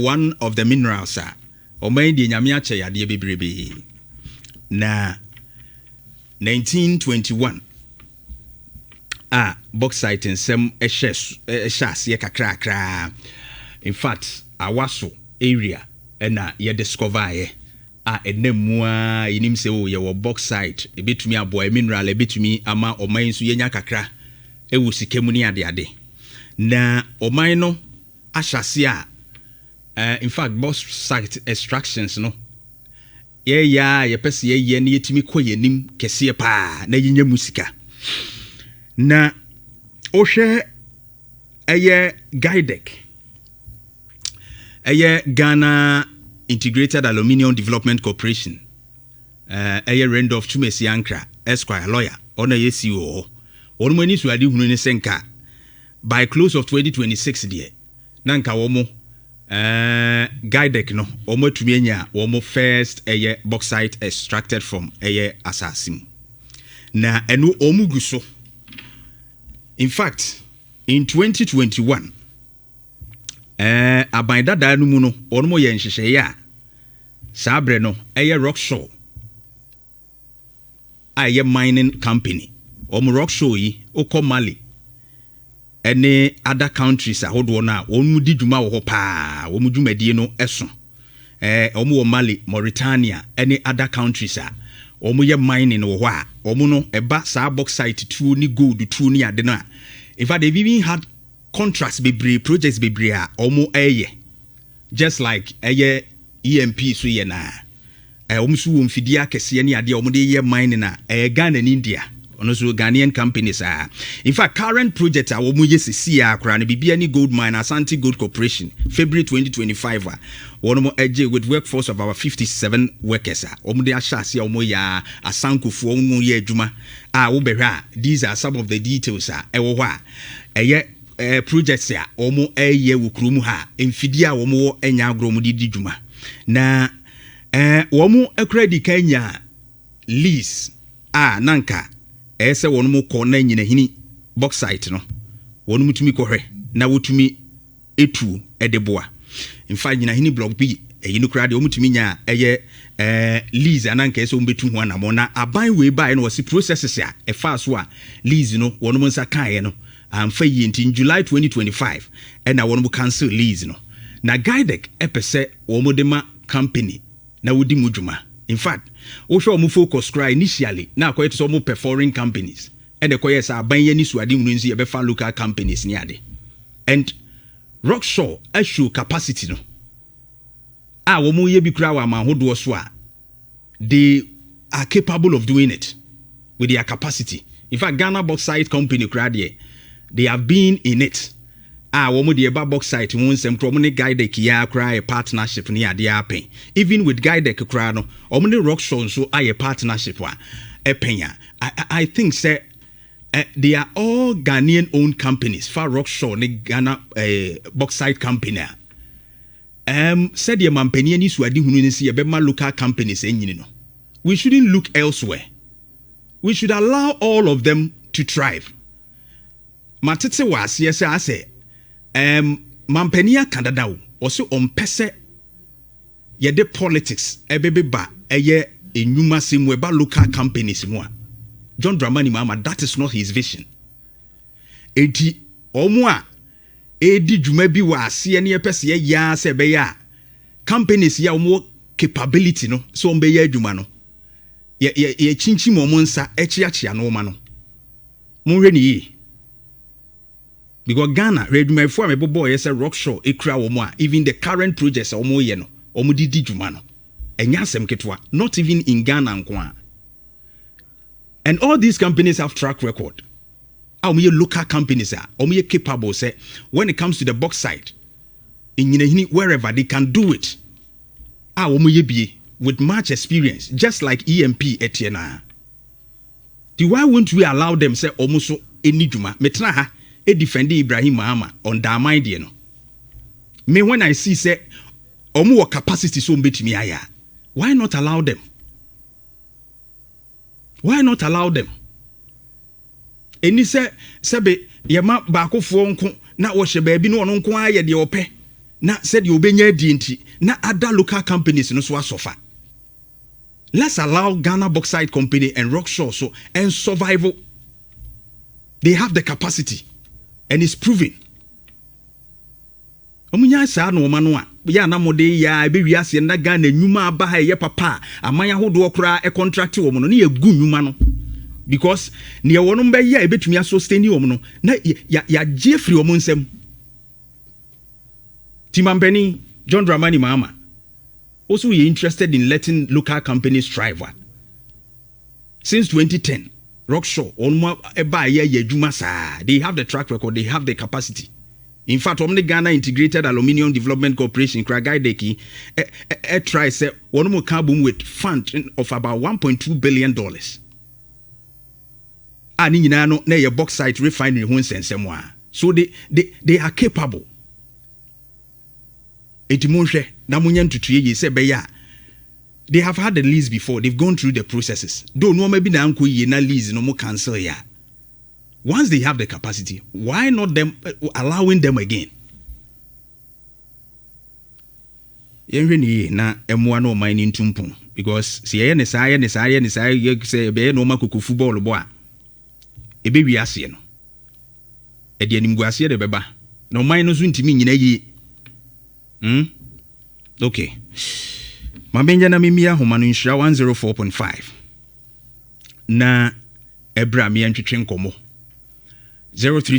one of the minerals oman di nyame ache yade bebrebe na 1921 bauxite nsem eshas ye kakra in fact awaso area na ye discover ye enemua yinim se wo ye wo bauxite ebetumi aboa mineral ebetumi ama oman so yenya kakra ewu sikemu ni ade na oman no ahyase in fact bauxite extractions no ye pese ye na yetimi koyenim kese pa na yinya musika na ohwe guidec Ghana Integrated Aluminium Development Corporation Randolph Chumesi Ankra Esquire lawyer ona CEO onu mani so ade hunu ne senka by close of 2026 there nanka womo guidec no womo tumi anya womo first bauxite extracted from assassin na enu omugu so. In fact, in 2021, abanda da no mu no onmo ye nhihye ya sabre no ROCKSURE mining company ROCKSURE yi okọ Mali ene other countries ahodo na onmu di dwuma wo pa wo mu dwumadie no eso omo wo Mali, Mauritania ene other countries omo ye mining wo ho a omo no eba sa bauxite true ni gold true ni ade na in fact they've even had contracts bebre projects bebre a omo just like EMP so ye na omo so wo mfidi akese ni ade omo de ye mining na Ghana and India ono so Ghanaian companies in fact current project omo ye sisi akra na bibia ni gold mine Asante Gold Corporation February 2025 one more with workforce of our 57 workers omo de ahyase omo ya asankofo omo ye adwuma wo behwa these are some of the details ewo ho projects omo ye wukrum ha mfidi omo enya agro di dwuma na omo akredi kanya lease nanka ese wonu mo ko na nyina hini bauxite no wonu mutumi kohwe na wotumi etu edeboa in fact nyina hini block B yinu kra de omutumi nya lease ananka ese ombetu ho na mo na aban we buy no wasi processes fa so lease no wonu mo nsa kan no amfa yi in July 2025 na wonu mo cancel lease no na guidec epese womo de ma company na wodi mudwuma. In fact, also mo focus cry initially na akoye to some performing companies and the koye sa ban ye ni suade mu nsi e be fa local companies ni ade. And ROCKSURE show capacity no wo mo ye bi kura wa ma hodo so they are capable of doing it with their capacity. In fact, Ghana Bauxite Company kura they have been in it. Womo de eba bauxite won sem kro mo ne guidec ya kra a partnership ni ade apen even with guidec kra no omo ne ROCKSURE so a partnership epenya. I think say they are all Ghanaian owned companies for ROCKSURE ne Ghana bauxite company said the mampani ni suade hunu ni se be ma local companies enyini no. We shouldn't look elsewhere. We should allow all of them to thrive. Matete was yes I say mampania Canada also on pese ye de politics ebeba enyuma sim weba local companies mo John Dramani Mahama, that is not his vision. Enti omo a edi dwuma bi wa ase ne pese ye ya se be ya companies ya omo capability no so on be ya dwuma no ye chinchi mo nsa echiachia no ma no mo hwe ni because Ghana ready my for me boy yes ROCKSURE ekura wo mo a even the current projects omo ye no omo didi dwuma no enya asem ketwa not even in Ghana nko. And all these companies have track record. Omo local companies omo capable say when it comes to the bauxite in wherever they can do it. Omo be with much experience just like EMP etiena. Why won't we allow them say omo so eni dwuma metra ha defend Ibrahim Mahama on that mind no. Me when I see say omo capacity so mbetimi aya. Why not allow them? Why not allow them? Eni se sebe yema baakofo nko na wo hye baabi no ono nko aye de ope na said you obenya di na other local companies no so suffer. Let's allow Ghana Bauxite Company and ROCKSURE so and survival. They have the capacity and it's proven. Omunya sa no manwa ya na mode ya be wiase na Ghana nwuma aba ha ye papa amanya hodo okra e contract wo no na ye gu nwuma no because ne wono mbe ya e betumi sustain wo no na ya je free wo nsem. Timampeni John Dramani Mahama also you're interested in letting local companies thrive. Since 2010, ROCKSURE they have the track record, they have the capacity. In fact, Omni Ghana Integrated Aluminium Development Corporation, Kragaideki, try say one more carbon with fund of about $1.2 billion. And in a bauxite refinery, so they are capable. They have had the lease before. They've gone through the processes. Though no maybe na lease no more cancel ya. Once they have the capacity, why not them allowing them again? Na M1 mining tumpon because say say be no makuku football bo a ebe wi ase no. E de animgu ase de beba. No mine no so ntimi nyina yi. Okay. Mabenja na mimia homa no Nhyira 104.5. Na ebra mi antwetwe nkomo. 03